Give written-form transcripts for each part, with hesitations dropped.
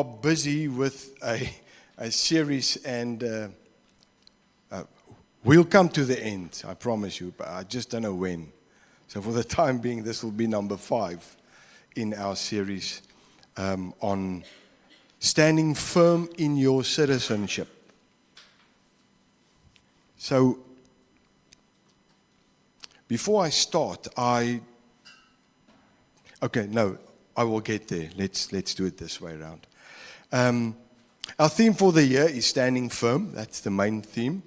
are busy with a series, and we'll come to the end, I promise you, but I just don't know when. So for the time being, this will be number 5 in our series on standing firm in your citizenship. So, before I start, I will get there. Let's do it this way around. Our theme for the year is standing firm. That's the main theme.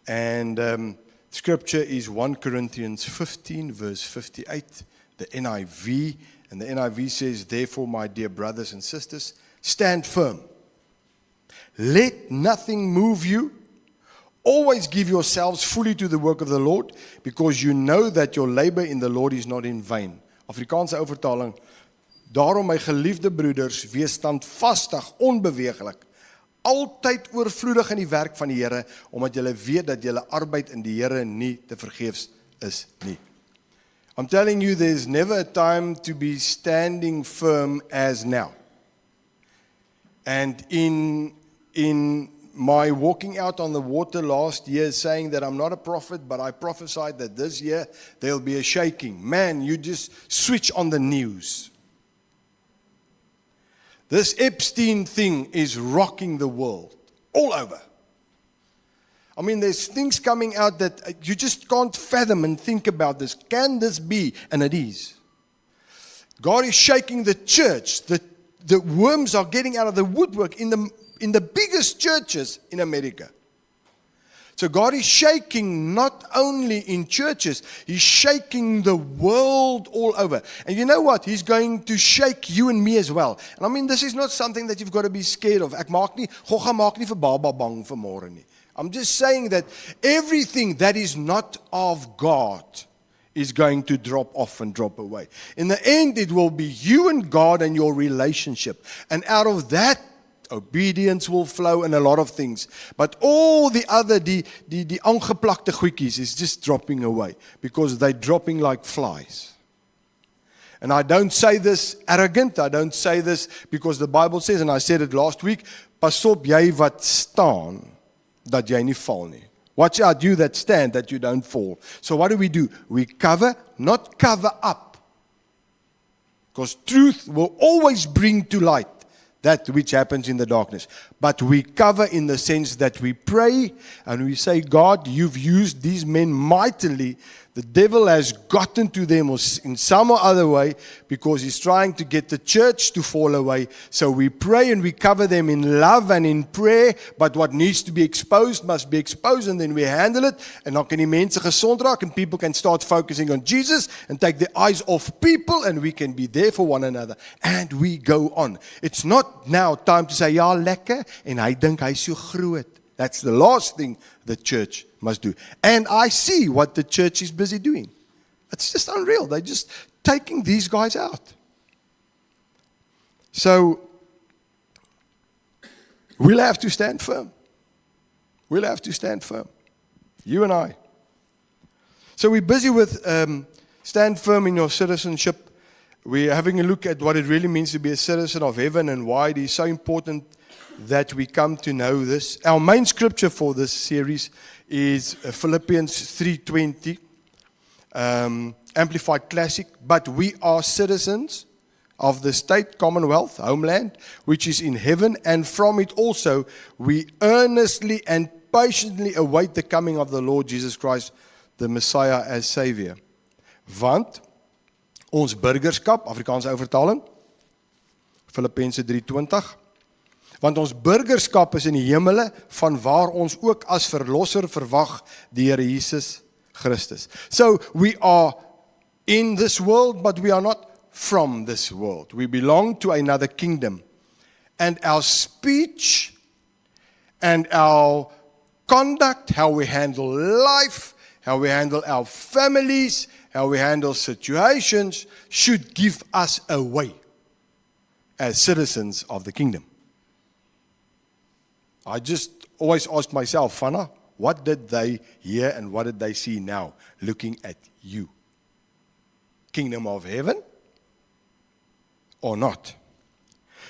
And scripture is 1 Corinthians 15, verse 58, the NIV. And the NIV says, "Therefore, my dear brothers and sisters, stand firm. Let nothing move you. Always give yourselves fully to the work of the Lord, because you know that your labor in the Lord is not in vain." Afrikaanse vertaling. Daarom, my geliefde broeders, wees standvastig, onbeweeglik, altyd oorvloedig in die werk van die Here, omdat julle weet dat julle arbeid in die Here nie te vergeefs is nie. I'm telling you, there's never a time to be standing firm as now. And in my walking out on the water last year, saying that I'm not a prophet, but I prophesied that this year there'll be a shaking. Man, you just switch on the news. This Epstein thing is rocking the world all over. I mean, there's things coming out that you just can't fathom and think about this. Can this be? And it is. God is shaking the church. The worms are getting out of the woodwork in the biggest churches in America. So God is shaking not only in churches, He's shaking the world all over. And you know what? He's going to shake you and me as well. And I mean, this is not something that you've got to be scared of. God maak nie vir baba bang vanmôre nie. I'm just saying that everything that is not of God is going to drop off and drop away. In the end, it will be you and God and your relationship. And out of that, obedience will flow and a lot of things. But all the other, die aangeplakte goedjies is just dropping away. Because they're dropping like flies. And I don't say this arrogant. I don't say this because the Bible says, and I said it last week, pas op jy wat staan, dat jy nie val nie. Watch out, you that stand, that you don't fall. So what do? We cover, not cover up. Because truth will always bring to light that which happens in the darkness. But we cover in the sense that we pray and we say, God, you've used these men mightily. The devil has gotten to them in some or other way because he's trying to get the church to fall away. So we pray and we cover them in love and in prayer. But what needs to be exposed must be exposed, and then we handle it. And dan kan die mense gesond raak and people can start focusing on Jesus and take their eyes off people, and we can be there for one another. And we go on. It's not now time to say, ja, lekker, en hy dink hy so groot. That's the last thing the church must do. And I see what the church is busy doing. It's just unreal. They're just taking these guys out. So, we'll have to stand firm. We'll have to stand firm. You and I. So we're busy with stand firm in your citizenship. We're having a look at what it really means to be a citizen of heaven and why it is so important that we come to know this. Our main scripture for this series is Philippians 3:20, Amplified Classic. But we are citizens of the state, commonwealth, homeland, which is in heaven, and from it also we earnestly and patiently await the coming of the Lord Jesus Christ, the Messiah as Savior. Want ons burgerskap, Afrikaanse vertaling, Filippense 3:20. Want ons burgerskap is in die hemele, van waar ons ook as verlosser verwag die Here Jesus Christus. So we are in this world, but we are not from this world. We belong to another kingdom. And our speech and our conduct, how we handle life, how we handle our families, how we handle situations, should give us away as citizens of the kingdom. I just always ask myself, Fana, what did they hear and what did they see now looking at you? Kingdom of heaven or not?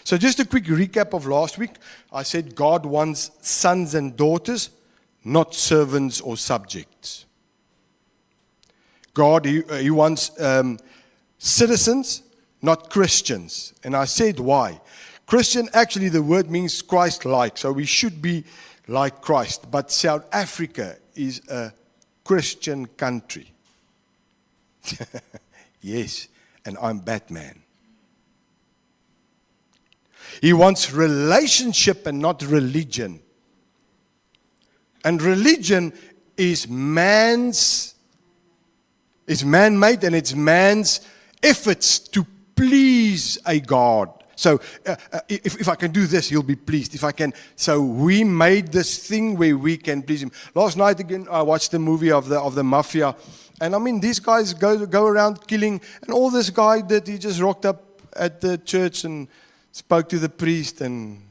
So just a quick recap of last week. I said God wants sons and daughters, not servants or subjects. God, He wants citizens, not Christians. And I said why. Christian, actually the word means Christ-like, so we should be like Christ. But South Africa is a Christian country. Yes, and I'm Batman. He wants relationship and not religion. And religion is man-made, and it's man's efforts to please a God. So if I can do this, He'll be pleased. If I can, so we made this thing where we can please Him. Last night again, I watched the movie of the mafia, and I mean these guys go around killing, and all this guy did, he just rocked up at the church and spoke to the priest and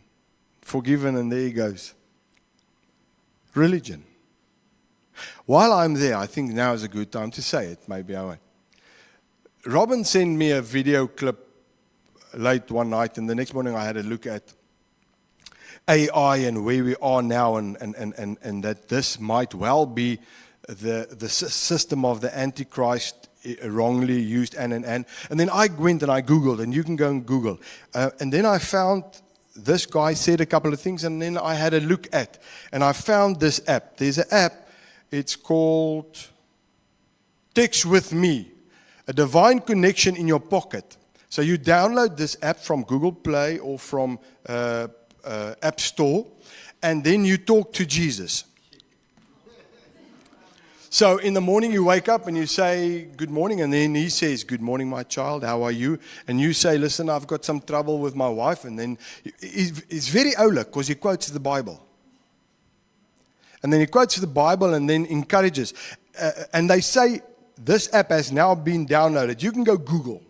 forgiven, and there he goes. Religion. While I'm there, I think now is a good time to say it. Maybe I won't. Robin sent me a video clip late one night, and the next morning I had a look at AI and where we are now, and that this might well be the system of the Antichrist wrongly used, and then I went and I Googled, and you can go and Google, and then I found this guy said a couple of things, and then I had a look at, and I found this app. There's an app, it's called Text With Me, a divine connection in your pocket. So you download this app from Google Play or from App Store, and then you talk to Jesus. So in the morning you wake up and you say, good morning, and then He says, good morning, my child, how are you? And you say, listen, I've got some trouble with my wife. And then it's very Ola, because he quotes the Bible. And then he quotes the Bible and then encourages. And they say, this app has now been downloaded. You can go Google.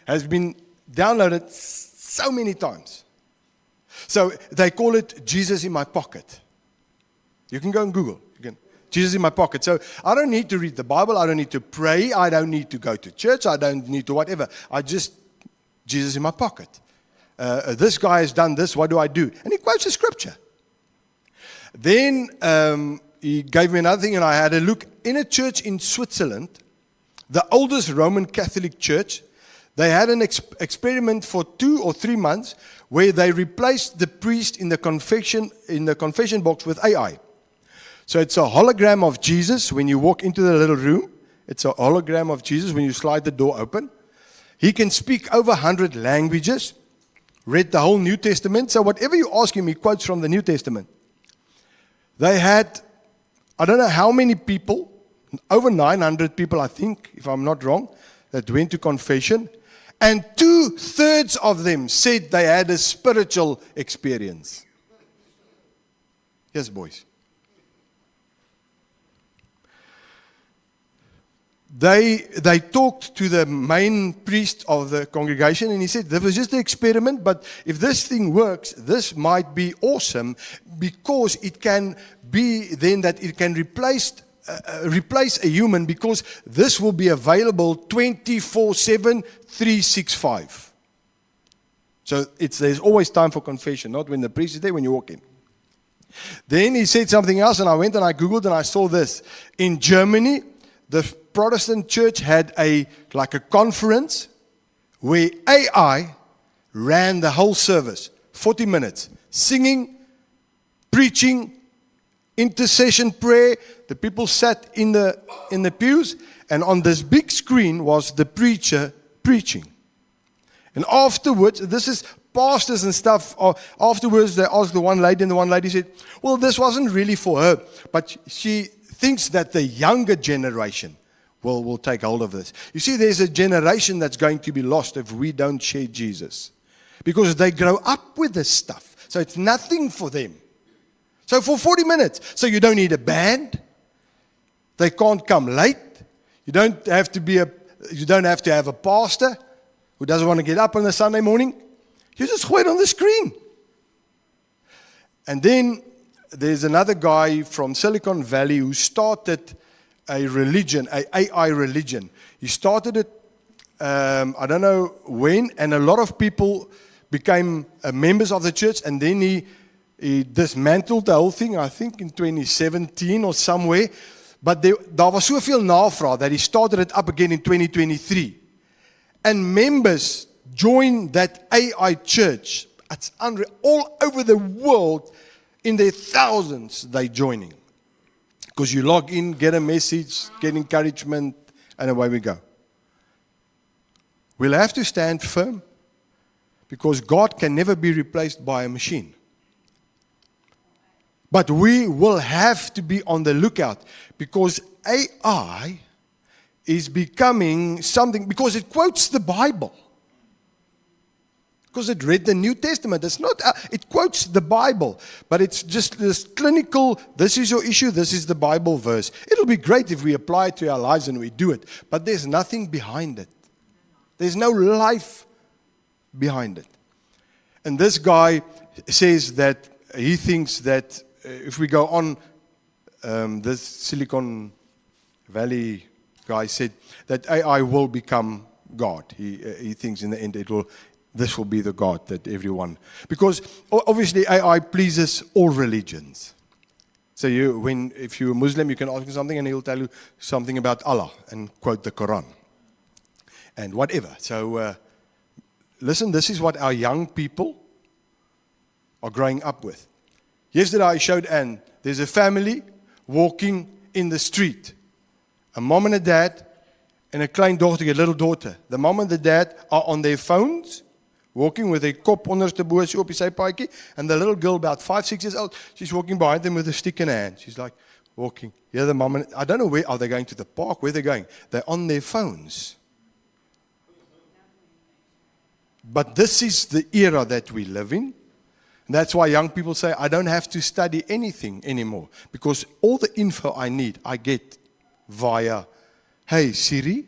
Has been downloaded so many times. So they call it Jesus in my pocket. You can go and Google. Jesus in my pocket. So I don't need to read the Bible. I don't need to pray. I don't need to go to church. I don't need to whatever. Jesus in my pocket. This guy has done this. What do I do? And he quotes the scripture. Then he gave me another thing, and I had a look. In a church in Switzerland, the oldest Roman Catholic church, they had an experiment for 2 or 3 months where they replaced the priest in the confession box with AI. So it's a hologram of Jesus when you walk into the little room. It's a hologram of Jesus when you slide the door open. He can speak over 100 languages, read the whole New Testament. So whatever you ask him, he quotes from the New Testament. They had, I don't know how many people, over 900 people, I think, if I'm not wrong, that went to confession. And 2/3 of them said they had a spiritual experience. Yes, boys. They talked to the main priest of the congregation, and he said, this was just an experiment, but if this thing works, this might be awesome, because it can be then that it can replace a human, because this will be available 24/7, 365. So there's always time for confession, not when the priest is there, when you walk in. Then he said something else, and I went and I Googled and I saw this. In Germany, the Protestant church had a conference where AI ran the whole service, 40 minutes, singing, preaching, intercession prayer. The people sat in the pews, and on this big screen was the preacher preaching. And afterwards, this is pastors and stuff, afterwards they asked the one lady, and the one lady said, well, this wasn't really for her, but she thinks that the younger generation will take hold of this. You see, there's a generation that's going to be lost if we don't share Jesus, because they grow up with this stuff. So it's nothing for them. So for 40 minutes, so you don't need a band. They can't come late. You don't have to have a pastor who doesn't want to get up on a Sunday morning. You just wait on the screen. And then there's another guy from Silicon Valley who started a religion, an AI religion. He started it, I don't know when, and a lot of people became members of the church, and then he dismantled the whole thing, I think in 2017 or somewhere. But daar was soveel navraag that he started it up again in 2023. And members joined that AI church. It's unreal. All over the world, in their thousands, they're joining. Because you log in, get a message, get encouragement, and away we go. We'll have to stand firm, because God can never be replaced by a machine. But we will have to be on the lookout, because AI is becoming something, because it quotes the Bible. Because it read the New Testament. It's not, it quotes the Bible, but it's just this clinical, this is your issue, this is the Bible verse. It'll be great if we apply it to our lives and we do it, but there's nothing behind it. There's no life behind it. And this guy says that he thinks that if we go on, this Silicon Valley guy said that AI will become God. He thinks in the end this will be the God that everyone, because obviously AI pleases all religions. So if you're a Muslim, you can ask him something and he'll tell you something about Allah and quote the Quran and whatever. So listen, this is what our young people are growing up with. Yesterday I showed Anne, there's a family walking in the street. A mom and a dad and a klein dogtertjie, a little daughter. The mom and the dad are on their phones, walking with their kop onderste bo so op die sypaadjie, and the little girl about 5, 6 years old, she's walking behind them with a stick in her hand. She's like walking. Yeah, the mom and I don't know where are they going, to the park, where they're going. They're on their phones. But this is the era that we live in. And that's why young people say, I don't have to study anything anymore, because all the info I need, I get via, hey Siri.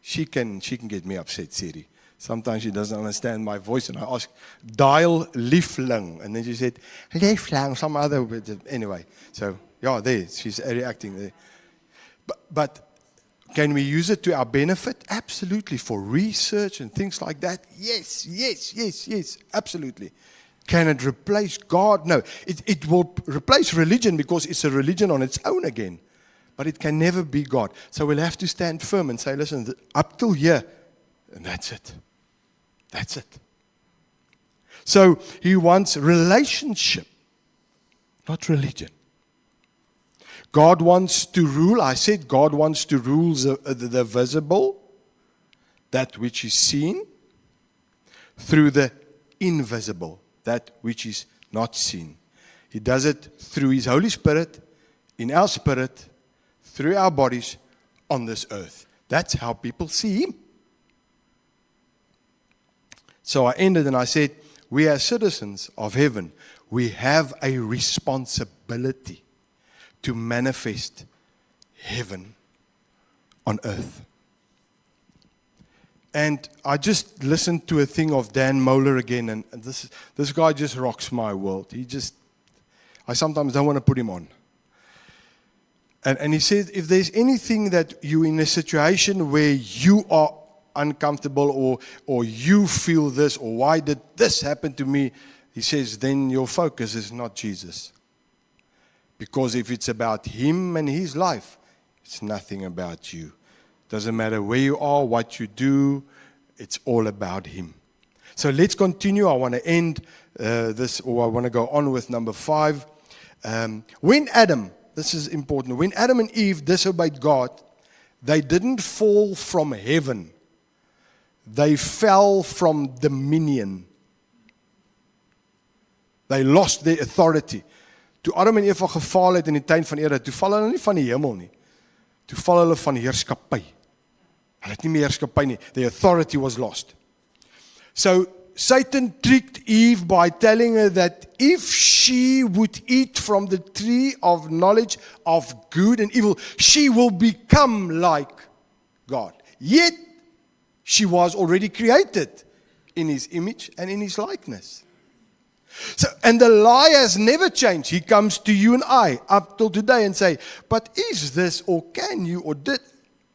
She can get me upset, Siri. Sometimes she doesn't understand my voice, and I ask, dial liefling, and then she said, liefling, some other, anyway. So, yeah, there, she's reacting there. But can we use it to our benefit? Absolutely, for research and things like that. Yes, absolutely. Can it replace God? No, it will replace religion, because it's a religion on its own again. But it can never be God. So we'll have to stand firm and say, listen, up till here, and that's it. That's it. So he wants relationship, not religion. God wants to rule. I said God wants to rule the visible, that which is seen, through the invisible, that which is not seen. He does it through His Holy Spirit, in our spirit, through our bodies on this earth. That's how people see Him. So I ended and I said, we as citizens of heaven, we have a responsibility to manifest heaven on earth. And I just listened to a thing of Dan Mohler again, and this guy just rocks my world. I sometimes don't want to put him on. And he said, if there's anything that you're in a situation where you are uncomfortable or you feel this, or why did this happen to me, he says, then your focus is not Jesus. Because if it's about Him and His life, it's nothing about you. Doesn't matter where you are, what you do, it's all about Him. So let's continue. I want to end this, or I want to go on with number 5. When Adam, this is important, when Adam and Eve disobeyed God, they didn't fall from heaven. They fell from dominion. They lost their authority. Toe Adam en Eva gefaal het in die tuin van Eden, toe val hulle nie van die hemel nie. Toe val hulle van heerskappy. Hulle het nie meer heerskappy nie. The authority was lost. So Satan tricked Eve by telling her that if she would eat from the tree of knowledge of good and evil, she will become like God. Yet, she was already created in His image and in His likeness. So, and the lie has never changed. He comes to you and I up till today and say, but is this, or can you, or did,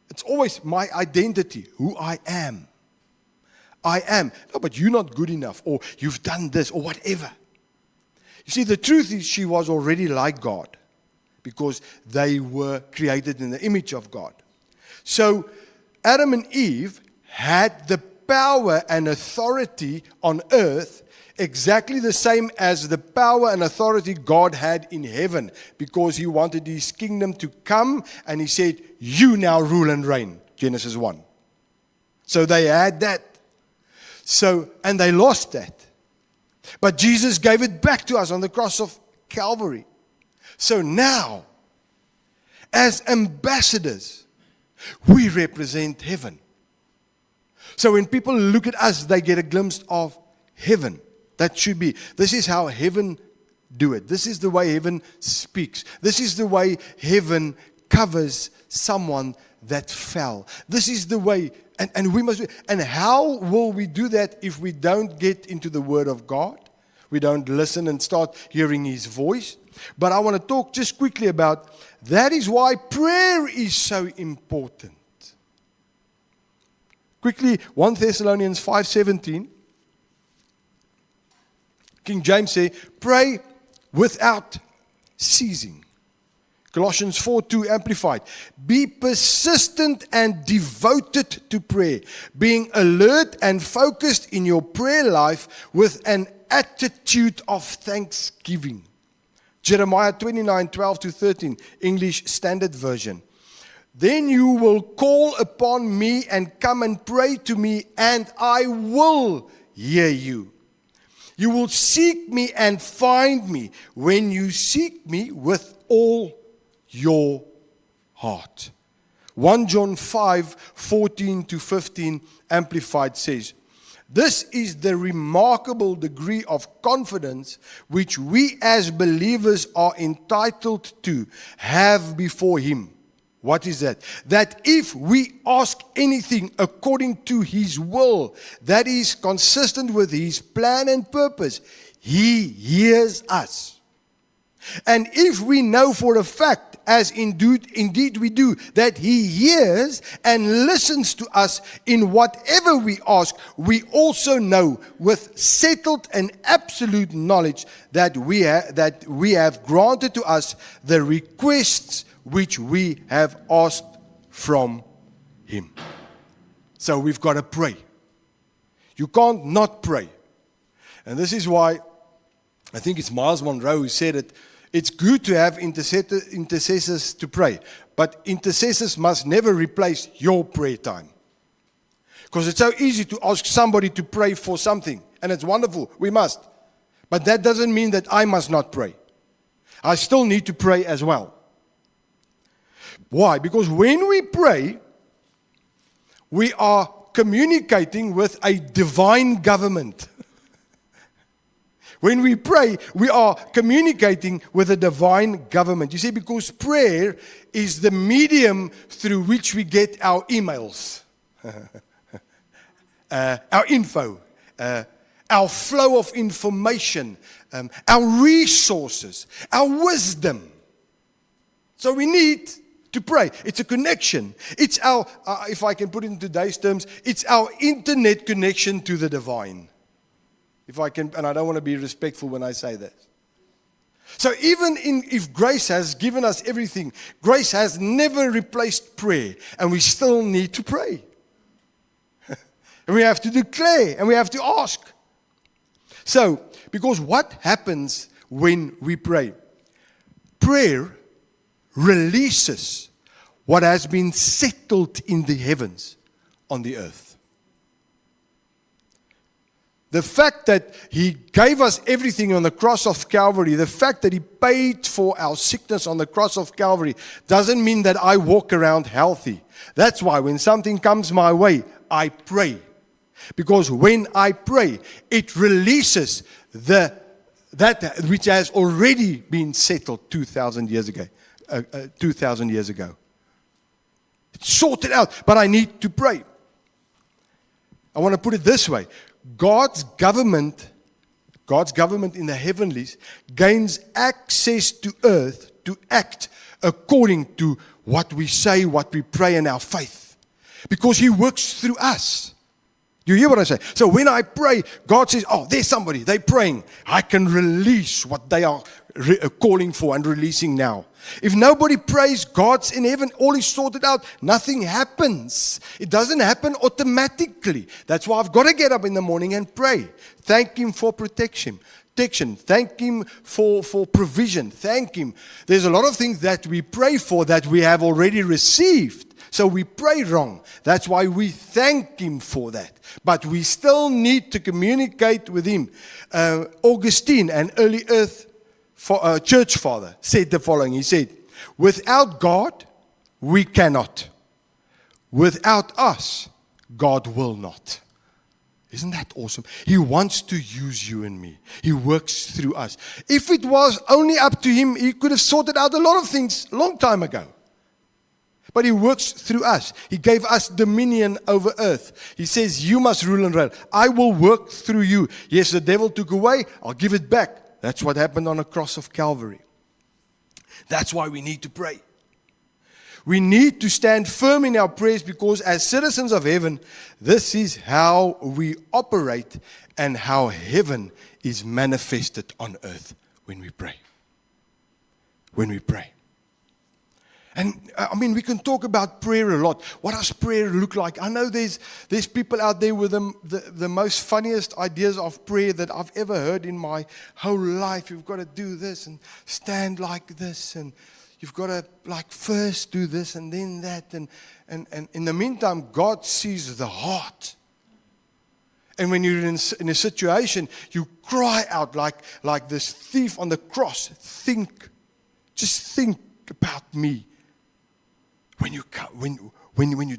it's always my identity, who I am. I am. No, but you're not good enough, or you've done this, or whatever. You see, the truth is she was already like God because they were created in the image of God. So Adam and Eve had the power and authority on earth exactly the same as the power and authority God had in heaven, because he wanted his kingdom to come, and he said, you now rule and reign, Genesis 1. So they had that. And they lost that. But Jesus gave it back to us on the cross of Calvary. So now, as ambassadors, we represent heaven. So when people look at us, they get a glimpse of heaven. That should be. This is how heaven do it. This is the way heaven speaks. This is the way heaven covers someone that fell. This is the way, and we must. And how will we do that if we don't get into the Word of God? We don't listen and start hearing His voice. But I want to talk just quickly about that is why prayer is so important. Quickly, 1 Thessalonians 5:17. King James says, pray without ceasing. Colossians 4:2 Amplified. Be persistent and devoted to prayer, being alert and focused in your prayer life with an attitude of thanksgiving. Jeremiah 29:12-13, English Standard Version. Then you will call upon me and come and pray to me, and I will hear you. You will seek me and find me when you seek me with all your heart. 1 John 5:14-15 Amplified says, this is the remarkable degree of confidence which we as believers are entitled to have before Him. What is that? That if we ask anything according to His will, that is consistent with His plan and purpose, He hears us. And if we know for a fact, as indeed we do, that He hears and listens to us in whatever we ask, we also know with settled and absolute knowledge that we have granted to us the requests which we have asked from Him. So we've got to pray. You can't not pray. And this is why, I think it's Miles Monroe who said it, it's good to have intercessors to pray, but intercessors must never replace your prayer time. Because it's so easy to ask somebody to pray for something, and it's wonderful, we must. But that doesn't mean that I must not pray. I still need to pray as well. Why? Because when we pray, we are communicating with a divine government. When we pray, we are communicating with a divine government. You see, because prayer is the medium through which we get our emails, our info, our flow of information, our resources, our wisdom. So we need to pray. It's a connection. It's our, if I can put it in today's terms, it's our internet connection to the divine. If I can, and I don't want to be respectful when I say that. So even if grace has given us everything, grace has never replaced prayer, and we still need to pray. And we have to declare, and we have to ask. So, because what happens when we pray? Prayer releases what has been settled in the heavens on the earth. The fact that He gave us everything on the cross of Calvary, the fact that He paid for our sickness on the cross of Calvary, doesn't mean that I walk around healthy. That's why when something comes my way, I pray. Because when I pray, it releases that which has already been settled 2,000 years ago. 2,000 years ago. It's sorted out, but I need to pray. I want to put it this way. God's government in the heavenlies gains access to earth to act according to what we say, what we pray, and our faith. Because He works through us. You hear what I say? So when I pray, God says, oh, there's somebody, they're praying. I can release what they are calling for and releasing now. If nobody prays, God's in heaven, all is sorted out, nothing happens. It doesn't happen automatically. That's why I've got to get up in the morning and pray. Thank Him for protection. Thank Him for provision. Thank Him. There's a lot of things that we pray for that we have already received. So we pray wrong. That's why we thank Him for that. But we still need to communicate with Him. Augustine, an early earth church father, said the following. He said, without God, we cannot. Without us, God will not. Isn't that awesome? He wants to use you and me. He works through us. If it was only up to Him, He could have sorted out a lot of things a long time ago. But He works through us. He gave us dominion over earth. He says, you must rule and reign. I will work through you. Yes, the devil took away. I'll give it back. That's what happened on the cross of Calvary. That's why we need to pray. We need to stand firm in our prayers because as citizens of heaven, this is how we operate and how heaven is manifested on earth when we pray. When we pray. And we can talk about prayer a lot. What does prayer look like? I know there's people out there with the most funniest ideas of prayer that I've ever heard in my whole life. You've got to do this and stand like this, and you've got to first do this and then that. And in the meantime, God sees the heart. And when you're in a situation, you cry out like this thief on the cross. Just think about me. When you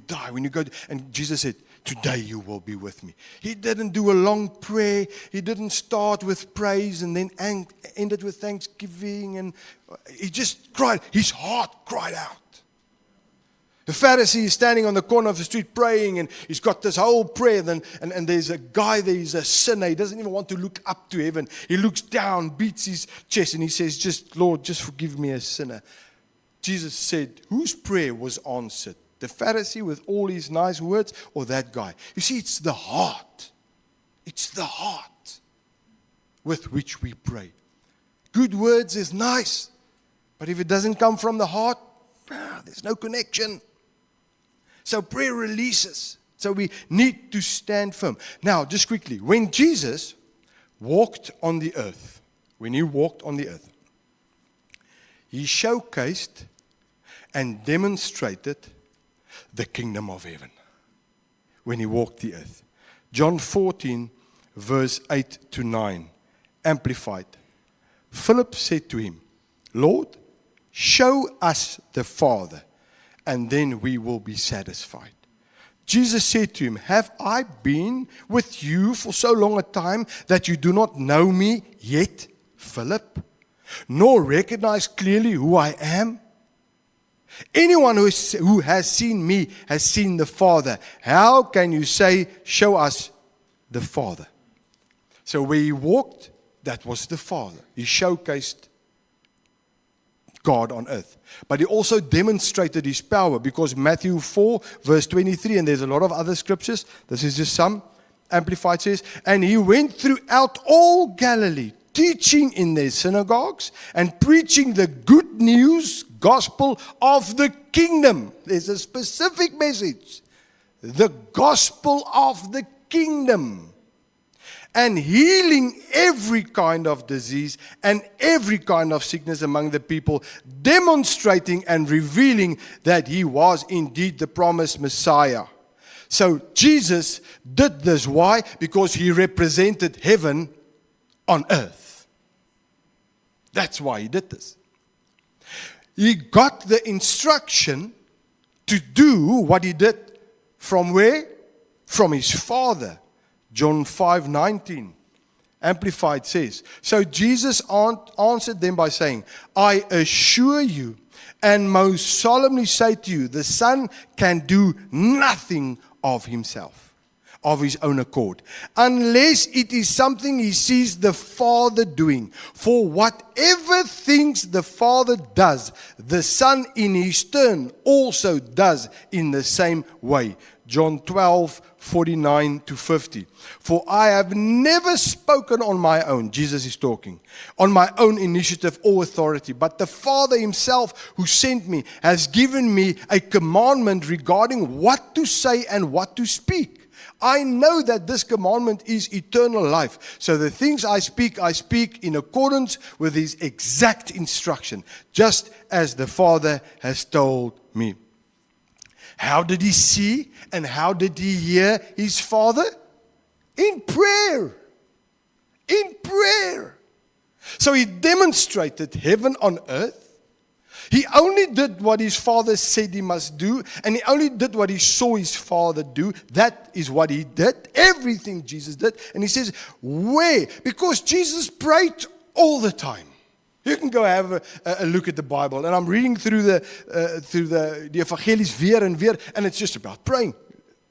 die, when you go, and Jesus said, today you will be with me. He didn't do a long prayer. He didn't start with praise and then ended with thanksgiving. And he just cried. His heart cried out. The Pharisee is standing on the corner of the street praying, and he's got this whole prayer. And there's a guy there, he's a sinner. He doesn't even want to look up to heaven. He looks down, beats his chest, and he says, Lord, just forgive me, a sinner. Jesus said, whose prayer was answered? The Pharisee with all his nice words, or that guy? You see, it's the heart. It's the heart with which we pray. Good words is nice, but if it doesn't come from the heart, there's no connection. So prayer releases. So we need to stand firm. Now, just quickly, when Jesus walked on the earth, He showcased and demonstrated the kingdom of heaven when He walked the earth. John 14, verse 8 to 9, Amplified. Philip said to Him, Lord, show us the Father, and then we will be satisfied. Jesus said to him, have I been with you for so long a time that you do not know me yet, Philip? Nor recognize clearly who I am? Anyone who has seen me has seen the Father. How can you say, show us the Father? So where He walked, that was the Father. He showcased God on earth. But He also demonstrated His power, because Matthew 4, verse 23, and there's a lot of other scriptures, this is just some, Amplified says, and He went throughout all Galilee, teaching in their synagogues and preaching the good news, gospel of the kingdom. There's a specific message. The gospel of the kingdom. And healing every kind of disease and every kind of sickness among the people, demonstrating and revealing that He was indeed the promised Messiah. So Jesus did this. Why? Because He represented heaven on earth. That's why He did this. He got the instruction to do what He did from where? From His Father. John 5:19, Amplified says, so Jesus answered them by saying, I assure you and most solemnly say to you, the Son can do nothing of Himself, of His own accord, unless it is something He sees the Father doing. For whatever things the Father does, the Son in His turn also does in the same way. John 12:49-50. For I have never spoken on my own, Jesus is talking, on my own initiative or authority, but the Father himself who sent me has given me a commandment regarding what to say and what to speak. I know that this commandment is eternal life. So the things I speak in accordance with his exact instruction, just as the Father has told me. How did he see and how did he hear his Father? In prayer. In prayer. So he demonstrated heaven on earth. He only did what his Father said he must do, and he only did what he saw his Father do. That is what he did. Everything Jesus did. And he says, where? Because Jesus prayed all the time. You can go have a look at the Bible. And I'm reading through the Evangelies weer and weer, and it's just about praying.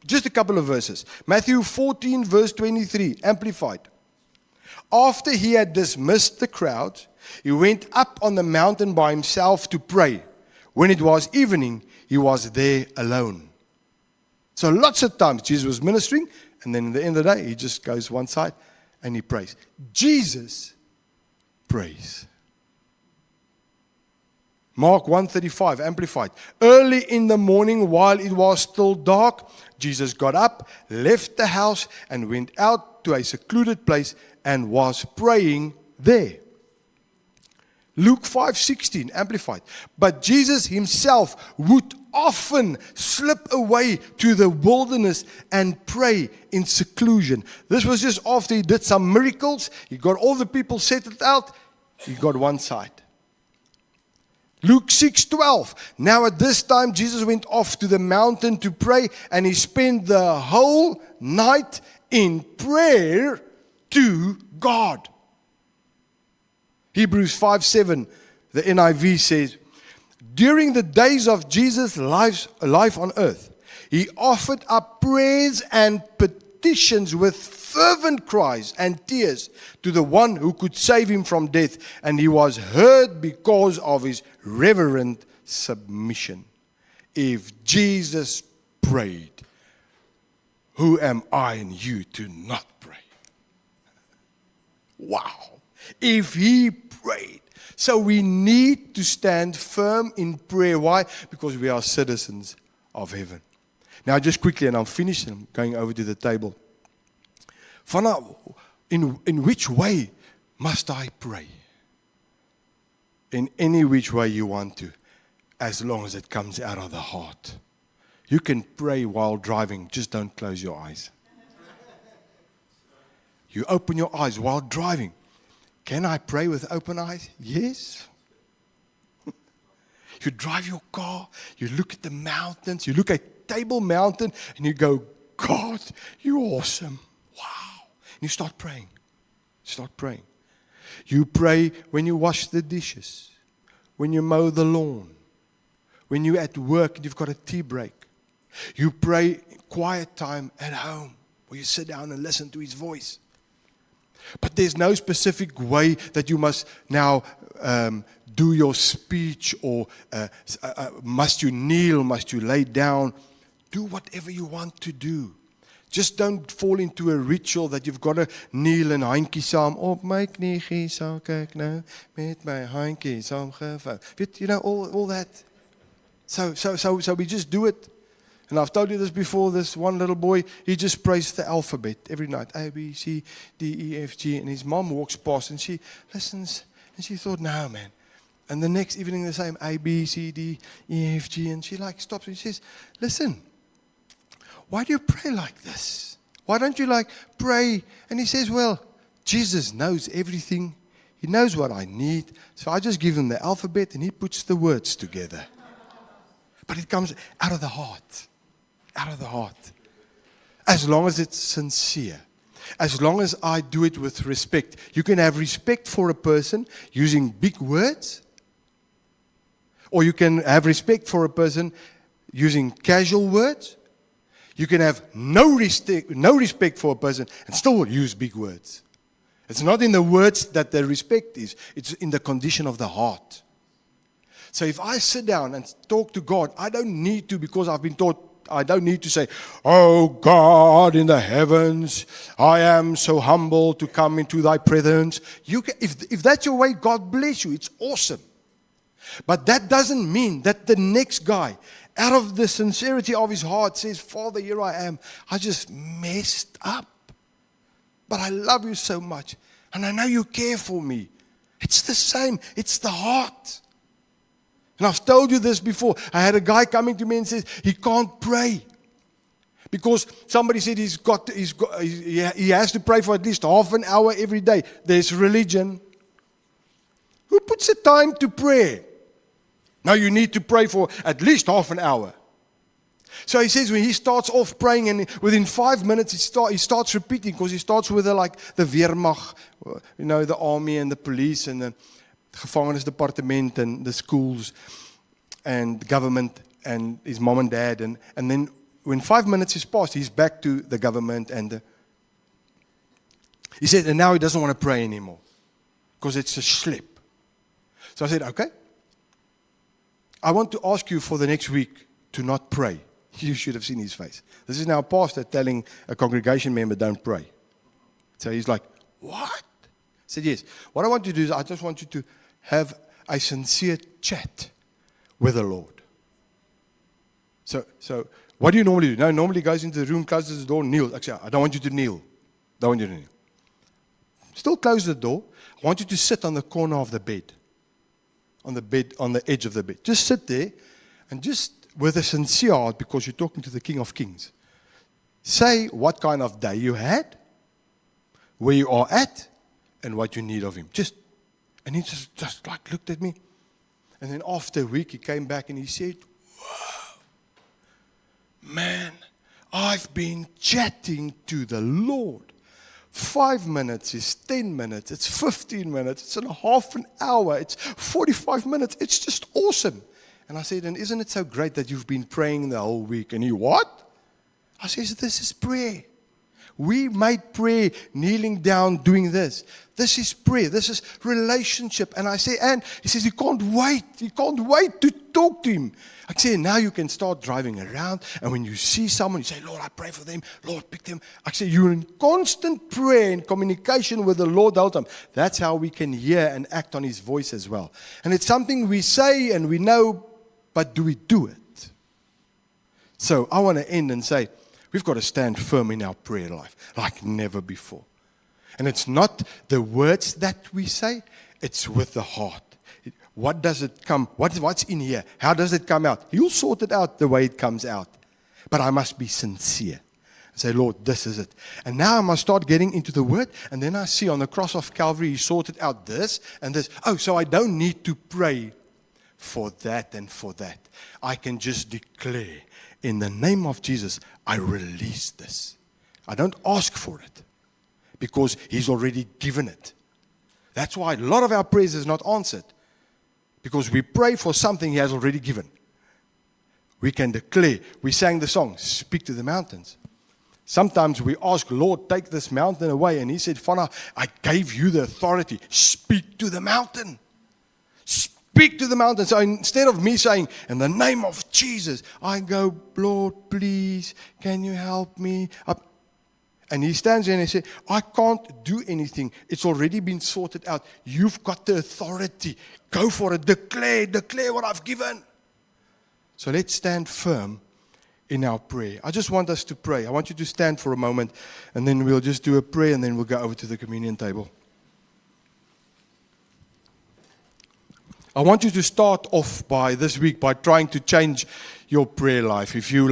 Just a couple of verses. Matthew 14, verse 23, Amplified. After he had dismissed the crowd, he went up on the mountain by himself to pray. When it was evening, he was there alone. So lots of times Jesus was ministering, and then at the end of the day, he just goes one side and he prays. Jesus prays. Mark 1:35, Amplified. Early in the morning, while it was still dark, Jesus got up, left the house, and went out to a secluded place and was praying there. Luke 5:16, Amplified. But Jesus himself would often slip away to the wilderness and pray in seclusion. This was just after he did some miracles. He got all the people settled out. He got one side. Luke 6:12. Now at this time Jesus went off to the mountain to pray, and he spent the whole night in prayer to God. Hebrews 5:7, the NIV says, during the days of Jesus' life on earth, he offered up prayers and petitions with fervent cries and tears to the one who could save him from death, and he was heard because of his reverent submission. If Jesus prayed, who am I and you to not pray? Wow. If he prayed. So we need to stand firm in prayer. Why? Because we are citizens of heaven. Now just quickly, and I'm finished, and I'm going over to the table. In which way must I pray? In any which way you want to, as long as it comes out of the heart. You can pray while driving, just don't close your eyes. You open your eyes while driving. Can I pray with open eyes? Yes. You drive your car, you look at the mountains, you look at Table Mountain, and you go, God, you're awesome. Wow. And you start praying. Start praying. You pray when you wash the dishes, when you mow the lawn, when you're at work and you've got a tea break. You pray quiet time at home, where you sit down and listen to his voice. But there's no specific way that you must now do your speech, or must you kneel, must you lay down. Do whatever you want to do. Just don't fall into a ritual that you've got to kneel en handjie saam op my kniegie sal kyk nou met my handjie saamgevou. You know, all that. So we just do it. And I've told you this before, this one little boy, he just prays the alphabet every night. A, B, C, D, E, F, G. And his mom walks past and she listens. And she thought, no, man. And the next evening the same, A, B, C, D, E, F, G. And she stops and she says, listen, why do you pray like this? Why don't you pray? And he says, well, Jesus knows everything. He knows what I need. So I just give him the alphabet and he puts the words together. But it comes out of the heart. Out of the heart. As long as it's sincere. As long as I do it with respect. You can have respect for a person using big words. Or you can have respect for a person using casual words. You can have no respect for a person and still use big words. It's not in the words that the respect is. It's in the condition of the heart. So if I sit down and talk to God, I don't need to, because I've been taught I don't need to say, oh God in the heavens, I am so humble to come into thy presence. You can, if that's your way, God bless you. It's awesome. But that doesn't mean that the next guy, out of the sincerity of his heart, says, Father, here I am. I just messed up. But I love you so much. And I know you care for me. It's the same. It's the heart. And I've told you this before. I had a guy coming to me and says he can't pray. Because somebody said he has to pray for at least half an hour every day. There's religion. Who puts the time to pray? Now you need to pray for at least half an hour. So he says when he starts off praying, and within 5 minutes he starts repeating, because he starts with the Weermacht, the army and the police and the gevangenisdepartement and the schools and government and his mom and dad. And then when 5 minutes is passed, he's back to the government. And he said, and now he doesn't want to pray anymore because it's a slip. So I said, okay, I want to ask you for the next week to not pray. You should have seen his face. This is now a pastor telling a congregation member, don't pray. So he's like, what? I said, yes. What I want you to do is I just want you to have a sincere chat with the Lord. So what do you normally do? No, normally he goes into the room, closes the door, kneels. Actually, I don't want you to kneel. Don't want you to kneel. Still close the door. I want you to sit on the corner of the bed. On the edge of the bed. Just sit there and just with a sincere heart, because you're talking to the King of Kings. Say what kind of day you had, where you are at, and what you need of him. And he just looked at me. And then after a week, he came back and he said, "Whoa, man, I've been chatting to the Lord. 5 minutes is 10 minutes. It's 15 minutes. It's a half an hour. It's 45 minutes. It's just awesome." And I said, and isn't it so great that you've been praying the whole week? And he, what? I said, this is prayer. We made prayer kneeling down doing this. This is prayer. This is relationship. And I say, and he says, you can't wait. You can't wait to talk to him. I say, now you can start driving around. And when you see someone, you say, Lord, I pray for them. Lord, pick them. I say, you're in constant prayer and communication with the Lord the whole time. That's how we can hear and act on his voice as well. And it's something we say and we know, but do we do it? So I want to end and say, we've got to stand firm in our prayer life like never before. And it's not the words that we say, it's with the heart. What does it come? What's in here? How does it come out? He'll sort it out the way it comes out. But I must be sincere. Say, Lord, this is it. And now I must start getting into the word. And then I see on the cross of Calvary, he sorted out this and this. Oh, so I don't need to pray for that and for that. I can just declare, in the name of Jesus, I release this. I don't ask for it because he's already given it. That's why a lot of our prayers is not answered, because we pray for something he has already given. We can declare. We sang the song, Speak to the Mountains. Sometimes we ask, Lord, take this mountain away. And he said, Fana, I gave you the authority. Speak to the mountain. Speak to the mountain. So instead of me saying, in the name of Jesus, I go, Lord, please, can you help me? And he stands there and he says, I can't do anything. It's already been sorted out. You've got the authority. Go for it. Declare what I've given. So let's stand firm in our prayer. I just want us to pray. I want you to stand for a moment, and then we'll just do a prayer, and then we'll go over to the communion table. I want you to start off by this week by trying to change your prayer life. If you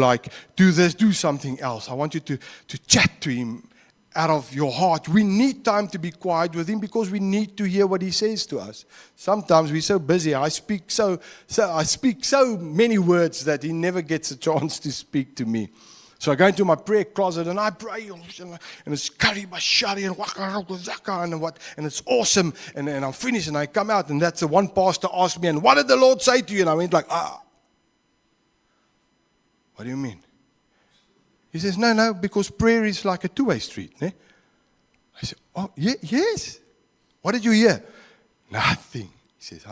do this, do something else. I want you to chat to him out of your heart. We need time to be quiet with him because we need to hear what he says to us. Sometimes we're so busy. I speak so many words that he never gets a chance to speak to me. So I go into my prayer closet and I pray, and it's Kari Bashari and Wakarokuzaka and what, and it's awesome. And I'm finished and I come out, and that's the one pastor asked me, and what did the Lord say to you? And I went like, what do you mean? He says, no, because prayer is like a two-way street. I said, oh, yes. What did you hear? Nothing. He says,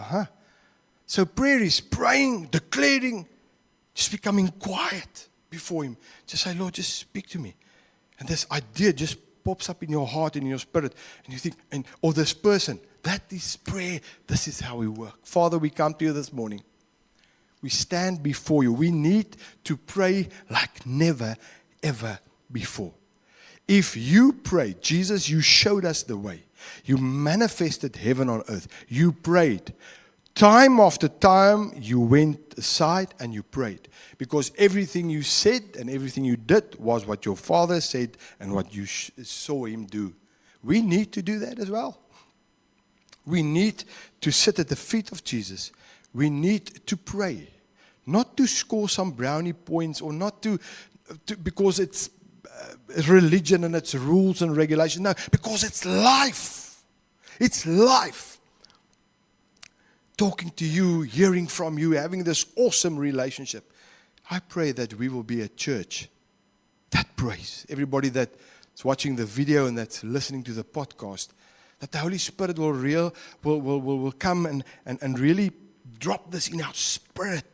So prayer is praying, declaring, just becoming quiet. before Him. Just say, Lord, just speak to me. And this idea just pops up in your heart and in your spirit. And you think, or this person, that is prayer. This is how we work. Father, we come to you this morning. We stand before you. We need to pray like never, ever before. If you pray, Jesus, you showed us the way. You manifested heaven on earth. You prayed. Time after time, you went aside and you prayed. Because everything you said and everything you did was what your Father said and what you saw Him do. We need to do that as well. We need to sit at the feet of Jesus. We need to pray. Not to score some brownie points or not to because it's religion and its rules and regulations. No, because it's life. It's life. Talking to you, hearing from you, having this awesome relationship. I pray that we will be a church that prays. Everybody that's watching the video and that's listening to the podcast, that the Holy Spirit will come and really drop this in our spirit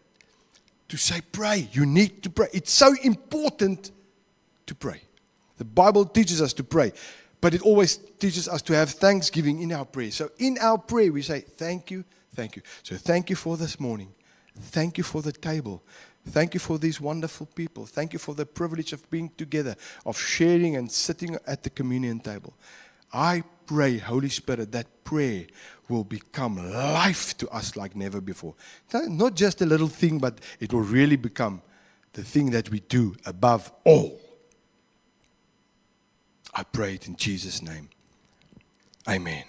to say, pray. You need to pray. It's so important to pray. The Bible teaches us to pray, but it always teaches us to have thanksgiving in our prayer. So in our prayer, we say, thank you, thank you. So thank you for this morning. Thank you for the table. Thank you for these wonderful people. Thank you for the privilege of being together, of sharing and sitting at the communion table. I pray, Holy Spirit, that prayer will become life to us like never before. Not just a little thing, but it will really become the thing that we do above all. I pray it in Jesus' name. Amen.